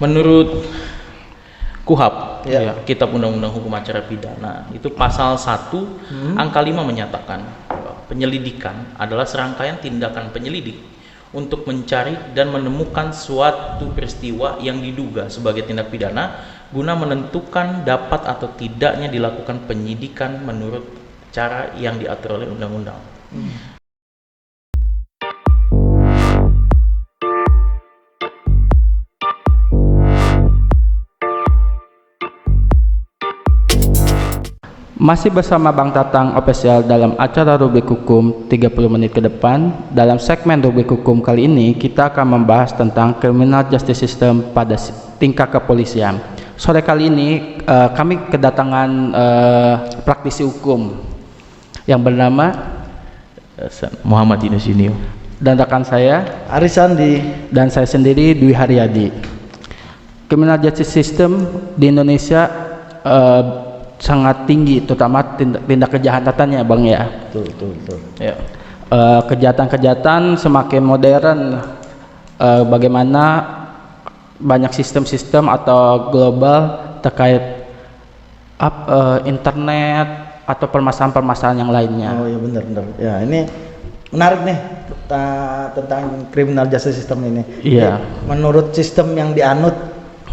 Menurut KUHP, Ya. ya, Kitab Undang-Undang Hukum Acara Pidana, itu pasal 1 angka 5 menyatakan bahwa penyelidikan adalah serangkaian tindakan penyelidik untuk mencari dan menemukan suatu peristiwa yang diduga sebagai tindak pidana guna menentukan dapat atau tidaknya dilakukan penyidikan menurut cara yang diatur oleh undang-undang. Masih bersama Bang Tatang Official dalam acara Rubrik Hukum 30 menit ke depan. Dalam segmen Rubrik Hukum kali ini kita akan membahas tentang Criminal Justice System pada tingkat kepolisian. Sore kali ini kami kedatangan praktisi hukum yang bernama Muhammad Yunus Yunio dan rekan saya Arisandi. dan saya sendiri Dwi Haryadi. Criminal Justice System di Indonesia sangat tinggi, terutama tindak kejahatannya, Bang ya. Betul. ya. Kejahatan-kejahatan semakin modern, bagaimana banyak sistem-sistem atau global terkait internet atau permasalahan-permasalahan yang lainnya. Oh iya, benar. Ya, ini menarik nih tentang criminal justice system ini. Iya. Jadi, menurut sistem yang dianut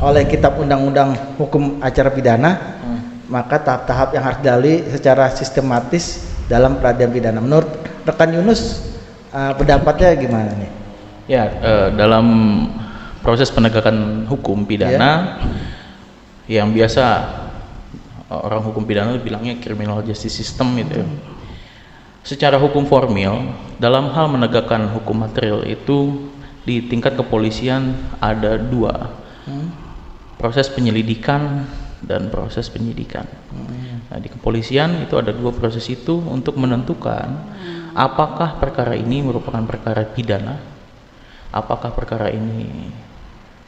oleh Kitab Undang-Undang Hukum Acara Pidana, maka tahap-tahap yang harus dilalui secara sistematis dalam peradilan pidana. Menurut rekan Yunus, pendapatnya gimana nih? Ya, dalam proses penegakan hukum pidana yang biasa orang hukum pidana bilangnya criminal justice system itu. Secara hukum formil, dalam hal menegakkan hukum material itu di tingkat kepolisian ada dua, proses penyelidikan dan proses penyidikan. Nah, di kepolisian itu ada dua proses itu untuk menentukan apakah perkara ini merupakan perkara pidana, apakah perkara ini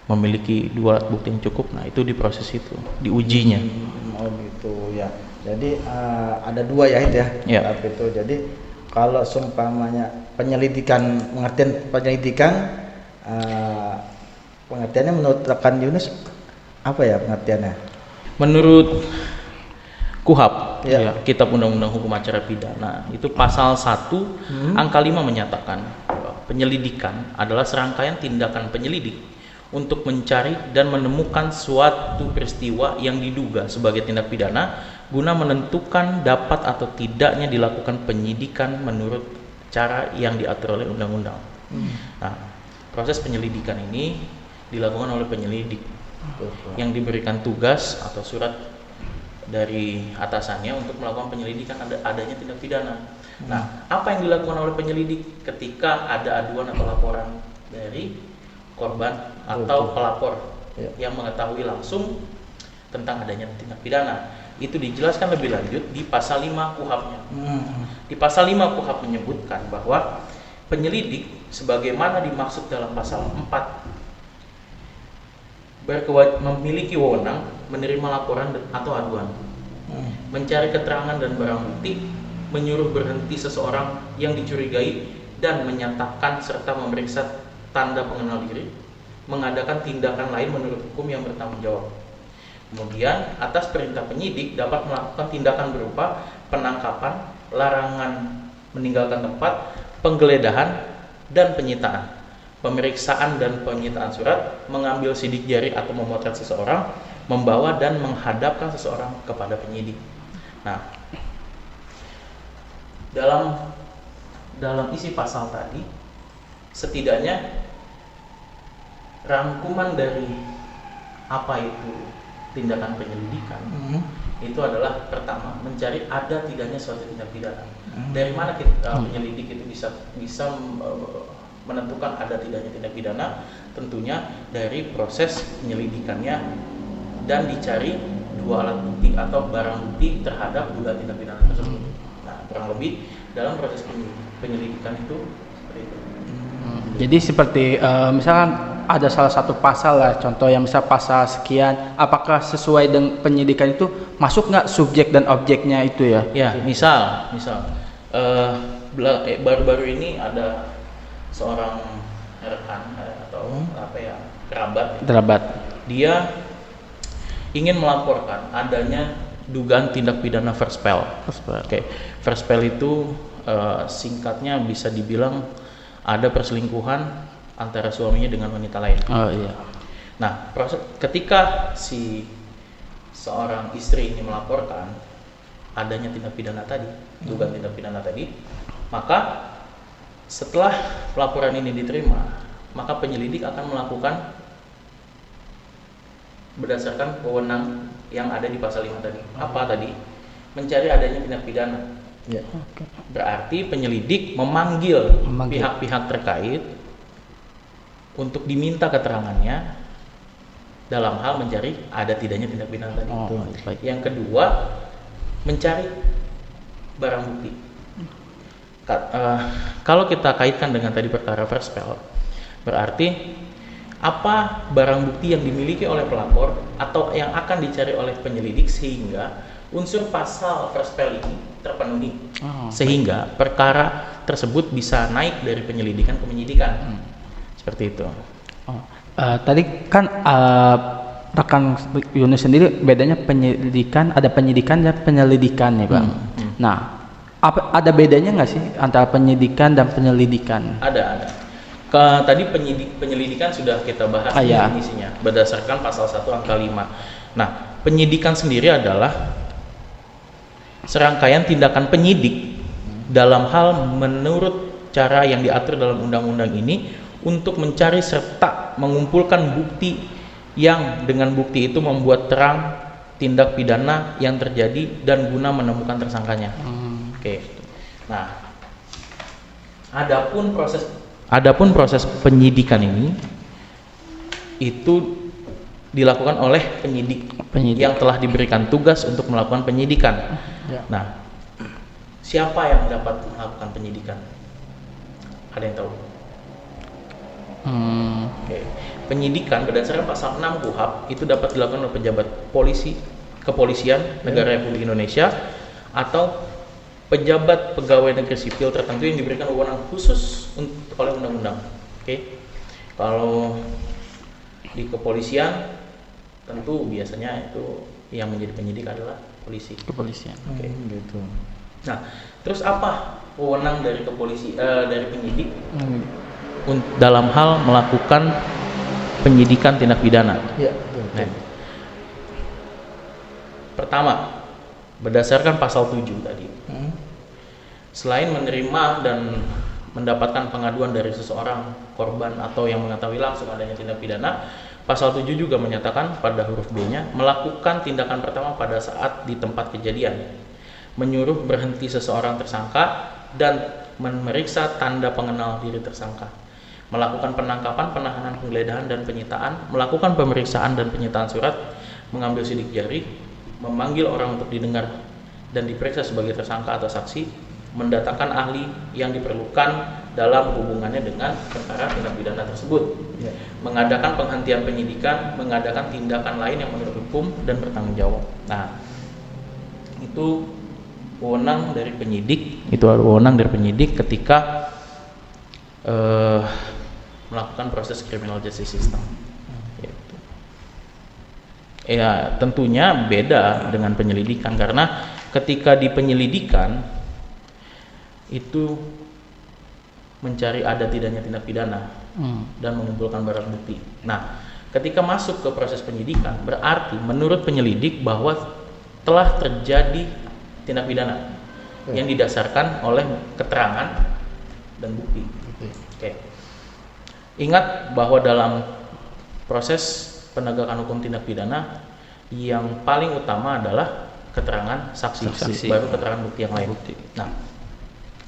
memiliki dua alat bukti yang cukup. Nah, itu di proses itu, diujinya. Oh gitu ya. Jadi ada dua ya itu ya. Ya. Tahap itu. Jadi kalau seumpamanya pengertian penyelidikan, pengertiannya menurut rekan Yunus apa ya pengertiannya? Menurut KUHP, Ya. ya, Kitab Undang-Undang Hukum Acara Pidana, itu pasal 1 angka 5 menyatakan bahwa penyelidikan adalah serangkaian tindakan penyelidik untuk mencari dan menemukan suatu peristiwa yang diduga sebagai tindak pidana guna menentukan dapat atau tidaknya dilakukan penyidikan menurut cara yang diatur oleh undang-undang. Nah, proses penyelidikan ini dilakukan oleh penyelidik yang diberikan tugas atau surat dari atasannya untuk melakukan penyelidikan adanya tindak pidana. Nah, apa yang dilakukan oleh penyelidik ketika ada aduan atau laporan dari korban atau pelapor yang mengetahui langsung tentang adanya tindak pidana? Itu dijelaskan lebih lanjut di pasal 5 KUHP-nya. Di pasal 5 KUHP menyebutkan bahwa penyelidik sebagaimana dimaksud dalam pasal 4 memiliki wewenang menerima laporan atau aduan, mencari keterangan dan barang bukti, menyuruh berhenti seseorang yang dicurigai dan menyatakan serta memeriksa tanda pengenal diri, mengadakan tindakan lain menurut hukum yang bertanggung jawab. Kemudian atas perintah penyidik dapat melakukan tindakan berupa penangkapan, larangan meninggalkan tempat, penggeledahan dan penyitaan, pemeriksaan dan penyitaan surat, mengambil sidik jari atau memotret seseorang, membawa dan menghadapkan seseorang kepada penyidik. Nah, dalam isi pasal tadi, setidaknya rangkuman dari apa itu tindakan penyelidikan itu adalah pertama, mencari ada tidaknya suatu tindak pidana. Dari mana penyelidik itu bisa menentukan ada tidaknya tindak pidana? Tentunya dari proses penyelidikannya dan dicari dua alat bukti atau barang bukti terhadap dugaan tindak pidana tersebut. Nah, kurang lebih dalam proses penyelidikan itu seperti itu. Jadi seperti misalkan ada salah satu pasal lah, contoh yang misal pasal sekian, apakah sesuai dengan penyidikan itu masuk nggak subjek dan objeknya itu ya? Ya, misal baru-baru ini ada seorang rekan atau kerabat dia ingin melaporkan adanya dugaan tindak pidana verspel. Oke, verspel itu singkatnya bisa dibilang ada perselingkuhan antara suaminya dengan wanita lain. Oh iya. Nah, ketika si seorang istri ini melaporkan adanya tindak pidana tadi, dugaan tindak pidana tadi, maka setelah laporan ini diterima, maka penyelidik akan melakukan berdasarkan wewenang yang ada di pasal 5 tadi. Apa tadi? Mencari adanya tindak pidana. Ya. Berarti penyelidik memanggil pihak-pihak terkait untuk diminta keterangannya dalam hal mencari ada tidaknya tindak pidana tadi. Baik. Yang kedua, mencari barang bukti. Kalau kita kaitkan dengan tadi perkara verspel, berarti apa barang bukti yang dimiliki oleh pelapor atau yang akan dicari oleh penyelidik sehingga unsur pasal verspel ini terpenuhi, sehingga perkara tersebut bisa naik dari penyelidikan ke penyidikan. Seperti itu. Tadi kan rekan Yunus sendiri bedanya penyidikan, ada penyidikan dan penyelidikan ya Bang. Nah, ada bedanya nggak sih antara penyidikan dan penyelidikan? Ada. Tadi penyelidikan sudah kita bahas definisinya berdasarkan pasal 1 angka 5. Nah, penyidikan sendiri adalah serangkaian tindakan penyidik dalam hal menurut cara yang diatur dalam undang-undang ini untuk mencari serta mengumpulkan bukti yang dengan bukti itu membuat terang tindak pidana yang terjadi dan guna menemukan tersangkanya. Oke. Nah, Adapun proses penyidikan ini itu dilakukan oleh penyidik yang telah diberikan tugas untuk melakukan penyidikan. Nah, siapa yang dapat melakukan penyidikan? Ada yang tahu? Oke. Penyidikan berdasarkan pasal 6 KUHP itu dapat dilakukan oleh pejabat kepolisian negara Republik Indonesia atau pejabat pegawai negeri sipil tertentu yang diberikan wewenang khusus oleh undang-undang. Oke. Kalau di kepolisian tentu biasanya itu yang menjadi penyidik adalah polisi. Kepolisian. Oke. Gitu. Nah, terus apa wewenang dari dari penyidik dalam hal melakukan penyidikan tindak pidana? Ya. Nah, pertama, berdasarkan pasal 7 tadi. Selain menerima dan mendapatkan pengaduan dari seseorang korban atau yang mengetahui langsung adanya tindak pidana, pasal 7 juga menyatakan pada huruf B-nya melakukan tindakan pertama pada saat di tempat kejadian, menyuruh berhenti seseorang tersangka dan memeriksa tanda pengenal diri tersangka, melakukan penangkapan, penahanan, penggeledahan dan penyitaan, melakukan pemeriksaan dan penyitaan surat, mengambil sidik jari, memanggil orang untuk didengar dan diperiksa sebagai tersangka atau saksi, mendatangkan ahli yang diperlukan dalam hubungannya dengan perkara tindak pidana tersebut, mengadakan penghentian penyidikan, mengadakan tindakan lain yang menurut hukum dan bertanggung jawab. Nah, itu wewenang dari penyidik. Itu wewenang dari penyidik ketika melakukan proses criminal justice system. Gitu. Ya, tentunya beda dengan penyelidikan karena ketika di penyelidikan itu mencari ada tidaknya tindak pidana dan mengumpulkan barang bukti. Nah, ketika masuk ke proses penyidikan berarti menurut penyelidik bahwa telah terjadi tindak pidana yang didasarkan oleh keterangan dan bukti. Oke. Ingat bahwa dalam proses penegakan hukum tindak pidana yang paling utama adalah keterangan saksi. Baru keterangan bukti yang lain. Nah,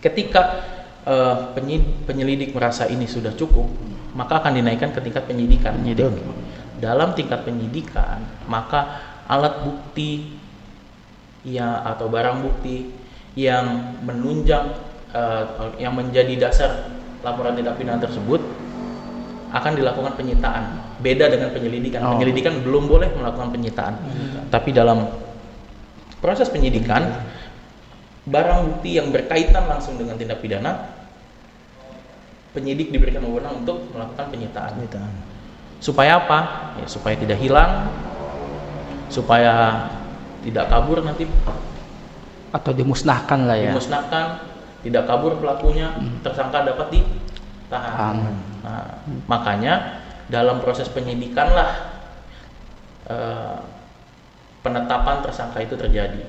ketika penyelidik merasa ini sudah cukup, maka akan dinaikkan ke tingkat penyidikan. Dalam tingkat penyidikan, maka alat bukti atau barang bukti yang menunjang yang menjadi dasar laporan tindak pidana tersebut akan dilakukan penyitaan. Beda dengan penyelidikan. Penyelidikan belum boleh melakukan penyitaan. Tapi dalam proses penyidikan, barang bukti yang berkaitan langsung dengan tindak pidana, penyidik diberikan wewenang untuk melakukan penyitaan. Supaya apa? Ya, supaya tidak hilang, supaya tidak kabur nanti, Atau dimusnahkan lah ya. dimusnahkan, tidak kabur pelakunya, tersangka dapat ditahan. Nah, makanya dalam proses penyidikan lah penetapan tersangka itu terjadi.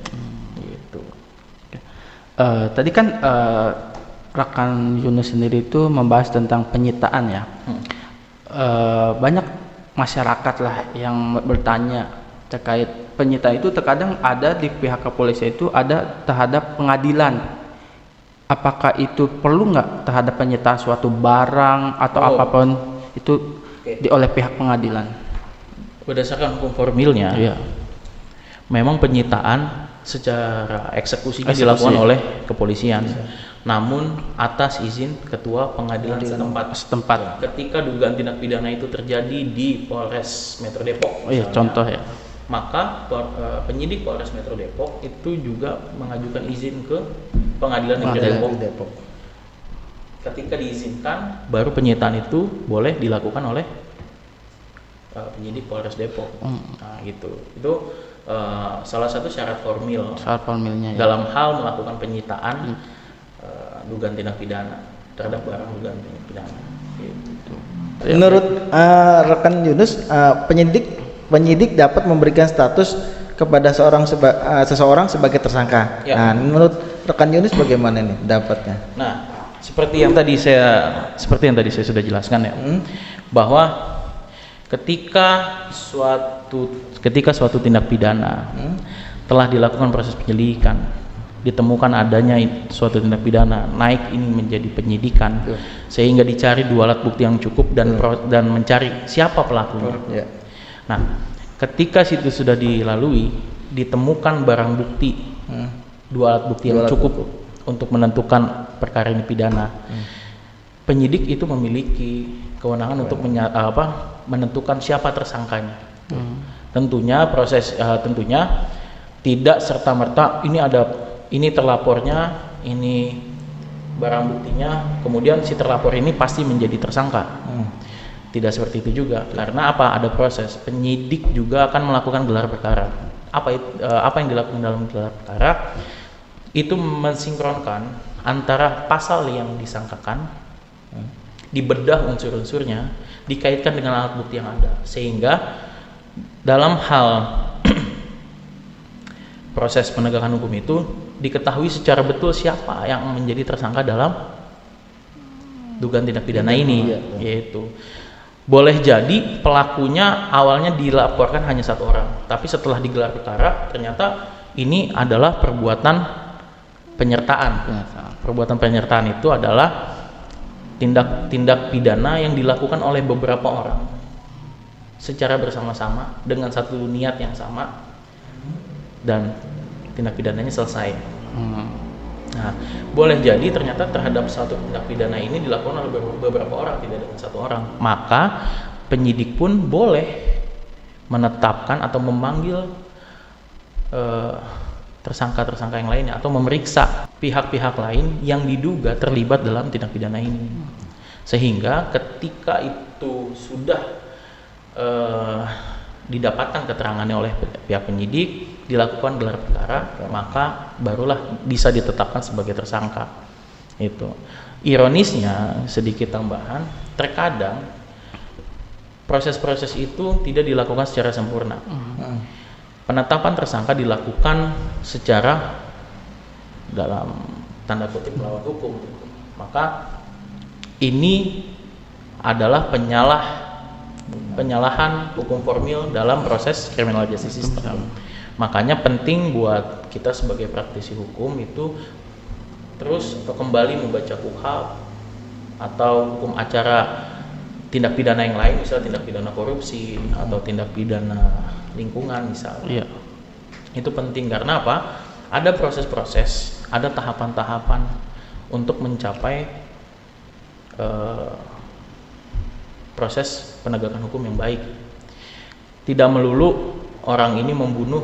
Gitu. Tadi kan rekan Yunus sendiri itu membahas tentang penyitaan ya. Banyak masyarakat lah yang bertanya terkait penyitaan itu, terkadang ada di pihak kepolisian itu ada terhadap pengadilan. Apakah itu perlu nggak terhadap penyitaan suatu barang atau apapun itu oleh pihak pengadilan? Berdasarkan hukum formilnya, Iya. memang penyitaan secara eksekusinya dilakukan oleh kepolisian, namun atas izin ketua pengadilan setempat. Ketika dugaan tindak pidana itu terjadi di Polres Metro Depok, Iya, contoh ya. maka penyidik Polres Metro Depok itu juga mengajukan izin ke pengadilan negeri Depok. Ketika diizinkan, baru penyitaan itu boleh dilakukan oleh penyidik Polres Depok. Nah, gitu. Itu salah satu syarat formil Formilnya ya. dalam hal melakukan penyitaan dugaan tindak pidana terhadap barang dugaan tindak pidana. Gitu. Menurut rekan Yunus, penyidik dapat memberikan status kepada seseorang sebagai tersangka. Ya. Nah, menurut rekan Yunus bagaimana nih dapatnya? Nah, seperti yang tadi saya sudah jelaskan ya, bahwa ketika suatu tindak pidana telah dilakukan proses penyelidikan, ditemukan adanya suatu tindak pidana, naik ini menjadi penyidikan, sehingga dicari dua alat bukti yang cukup dan mencari siapa pelakunya. Ya. Nah, ketika situ sudah dilalui, ditemukan barang bukti, dua alat bukti yang cukup untuk menentukan perkara ini pidana. Penyidik itu memiliki kewenangan untuk menentukan siapa tersangkanya. Tentunya tentunya tidak serta-merta ini terlapornya, ini barang buktinya, kemudian si terlapor ini pasti menjadi tersangka. Tidak seperti itu juga, karena apa? Ada proses. Penyidik juga akan melakukan gelar perkara. Apa yang dilakukan dalam gelar perkara itu mensinkronkan antara pasal yang disangkakan, dibedah unsur-unsurnya, dikaitkan dengan alat bukti yang ada, sehingga dalam hal proses penegakan hukum itu diketahui secara betul siapa yang menjadi tersangka dalam dugaan tindak pidana ini, yaitu boleh jadi pelakunya awalnya dilaporkan hanya satu orang, tapi setelah digelar perkara ternyata ini adalah perbuatan penyertaan. Perbuatan penyertaan itu adalah tindak pidana yang dilakukan oleh beberapa orang secara bersama-sama dengan satu niat yang sama, dan tindak pidananya selesai. Nah, boleh jadi ternyata terhadap satu tindak pidana ini dilakukan oleh beberapa orang, tidak dengan satu orang. Maka penyidik pun boleh menetapkan atau memanggil tersangka-tersangka yang lainnya, atau memeriksa pihak-pihak lain yang diduga terlibat dalam tindak pidana ini. Sehingga ketika itu sudah didapatkan keterangannya oleh pihak penyidik, dilakukan gelar perkara, maka barulah bisa ditetapkan sebagai tersangka. Itu. Ironisnya, sedikit tambahan, terkadang proses-proses itu tidak dilakukan secara sempurna. Penetapan tersangka dilakukan secara dalam tanda kutip melawan hukum. Maka ini adalah penyalahan hukum formil dalam proses criminal justice system. Makanya penting buat kita sebagai praktisi hukum itu terus atau kembali membaca KUHP atau hukum acara tindak pidana yang lain, misalnya tindak pidana korupsi atau tindak pidana lingkungan misalnya. Iya. Itu penting karena apa? Ada proses-proses, ada tahapan-tahapan untuk mencapai proses penegakan hukum yang baik. Tidak melulu orang ini membunuh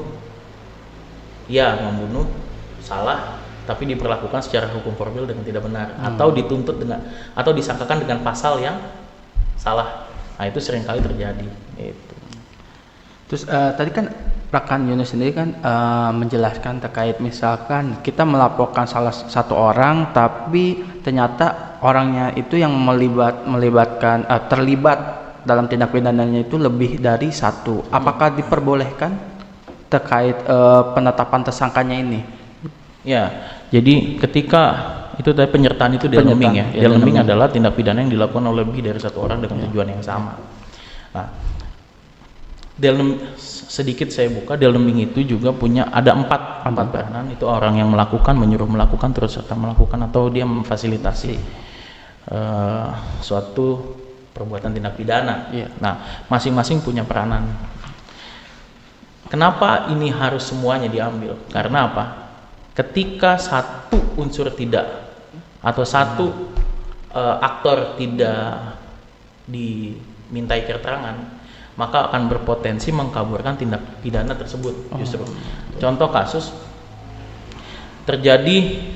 salah, tapi diperlakukan secara hukum formil dengan tidak benar, atau dituntut dengan atau disangkakan dengan pasal yang salah. Nah, itu seringkali terjadi. Itu. Terus tadi kan rekan Yunus sendiri kan menjelaskan terkait misalkan kita melaporkan salah satu orang tapi ternyata orangnya itu yang terlibat dalam tindak pidananya itu lebih dari satu. Apakah diperbolehkan terkait penetapan tersangkanya ini? Ya, jadi ketika itu tadi penyertaan itu delming ya. Delming adalah tindak pidana yang dilakukan oleh lebih dari satu orang dengan tujuan yang sama. Nah, sedikit saya buka, delming itu juga punya ada empat peranan. Itu orang yang melakukan, menyuruh melakukan, terus serta melakukan, atau dia memfasilitasi suatu perbuatan tindak pidana. Nah, masing-masing punya peranan. Kenapa ini harus semuanya diambil? Karena apa? Ketika satu unsur tidak atau satu aktor tidak dimintai keterangan, maka akan berpotensi mengkaburkan tindak pidana tersebut. Justru contoh kasus terjadi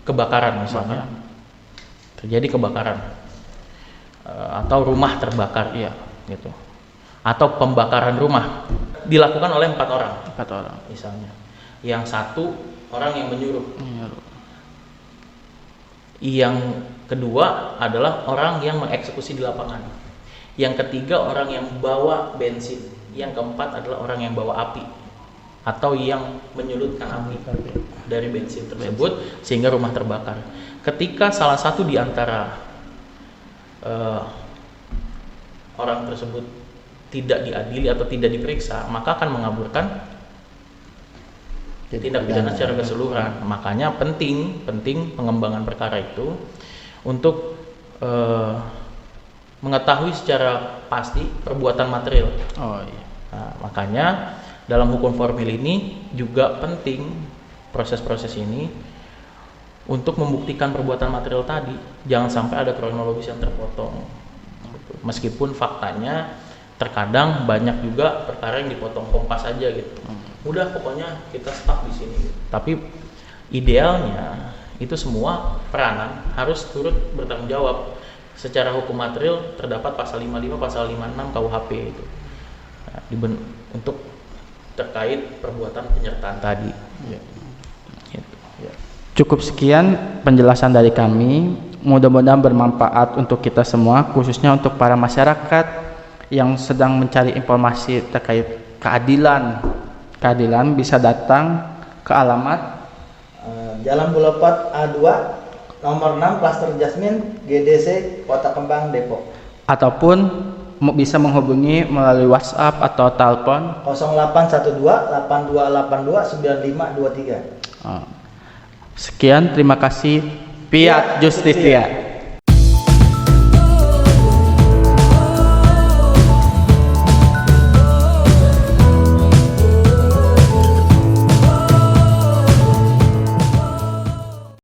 kebakaran misalnya, terjadi kebakaran atau rumah terbakar, gitu, atau pembakaran rumah dilakukan oleh empat orang misalnya. Yang satu orang yang menyuruh. Yang kedua adalah orang yang mengeksekusi di lapangan. Yang ketiga orang yang bawa bensin. Yang keempat adalah orang yang bawa api atau yang menyulutkan api dari bensin tersebut sehingga rumah terbakar. Ketika salah satu di antara orang tersebut tidak diadili atau tidak diperiksa, maka akan mengaburkan tindak pidana secara keseluruhan. Makanya penting pengembangan perkara itu untuk mengetahui secara pasti perbuatan material. Nah, makanya dalam hukum formil ini juga penting proses-proses ini untuk membuktikan perbuatan material tadi. Jangan sampai ada kronologis yang terpotong. Meskipun faktanya terkadang banyak juga perkara yang dipotong kompas saja gitu. Udah pokoknya kita stuck di sini. Tapi idealnya itu semua peranan harus turut bertanggung jawab. Secara hukum material terdapat pasal 55, pasal 56 KUHP itu. Nah, untuk terkait perbuatan penyertaan tadi. Gitu. Cukup sekian penjelasan dari kami. Mudah-mudahan bermanfaat untuk kita semua, khususnya untuk para masyarakat yang sedang mencari informasi terkait keadilan. Keadilan bisa datang ke alamat Jalan Boulevard A2 nomor 6 Klaster Jasmine GDC Kota Kembang Depok, ataupun bisa menghubungi melalui WhatsApp atau telepon 0812 8282 9523. Sekian, terima kasih. Fiat Justitia.